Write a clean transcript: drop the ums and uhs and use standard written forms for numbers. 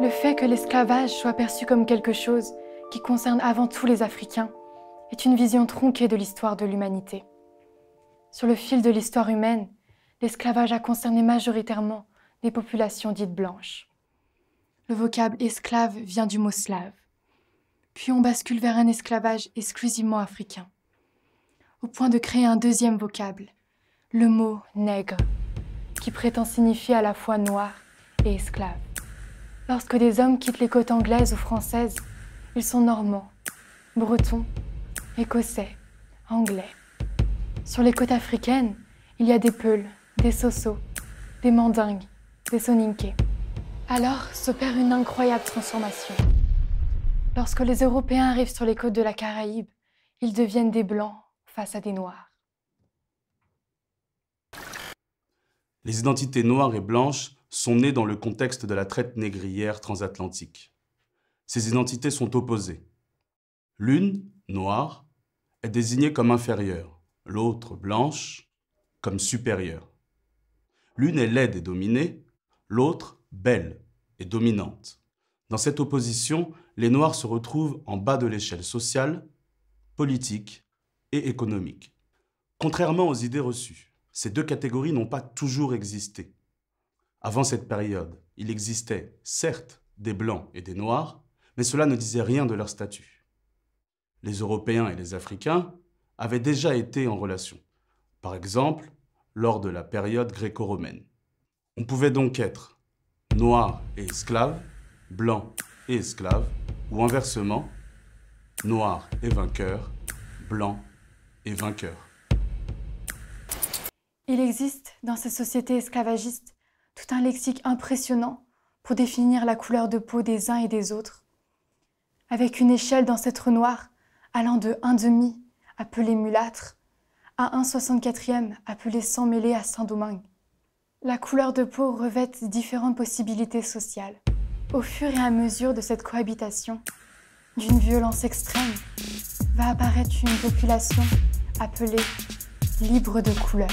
Le fait que l'esclavage soit perçu comme quelque chose qui concerne avant tout les Africains est une vision tronquée de l'histoire de l'humanité. Sur le fil de l'histoire humaine, l'esclavage a concerné majoritairement des populations dites blanches. Le vocable « esclave » vient du mot slave. Puis on bascule vers un esclavage exclusivement africain, au point de créer un deuxième vocable, le mot « nègre », qui prétend signifier à la fois noir et esclave. Lorsque des hommes quittent les côtes anglaises ou françaises, ils sont normands, bretons, écossais, anglais. Sur les côtes africaines, il y a des Peuls, des Sosos, des Mandingues, des Soninké. Alors s'opère une incroyable transformation. Lorsque les Européens arrivent sur les côtes de la Caraïbe, ils deviennent des Blancs face à des Noirs. Les identités noires et blanches sont nées dans le contexte de la traite négrière transatlantique. Ces identités sont opposées. L'une, noire, est désignée comme inférieure, l'autre, blanche, comme supérieure. L'une est laide et dominée, l'autre, belle et dominante. Dans cette opposition, les Noirs se retrouvent en bas de l'échelle sociale, politique et économique. Contrairement aux idées reçues, ces deux catégories n'ont pas toujours existé. Avant cette période, il existait, certes, des Blancs et des Noirs, mais cela ne disait rien de leur statut. Les Européens et les Africains avaient déjà été en relation, par exemple, lors de la période gréco-romaine. On pouvait donc être noir et esclave, blanc et esclave, ou inversement, noir et vainqueur, blanc et vainqueur. Il existe, dans ces sociétés esclavagistes, tout un lexique impressionnant pour définir la couleur de peau des uns et des autres, avec une échelle d'ancêtres noirs allant de 1,5 appelé mulâtre à 1,64 appelé sang mêlé à Saint-Domingue. La couleur de peau revêt différentes possibilités sociales. Au fur et à mesure de cette cohabitation, d'une violence extrême, va apparaître une population appelée libre de couleur.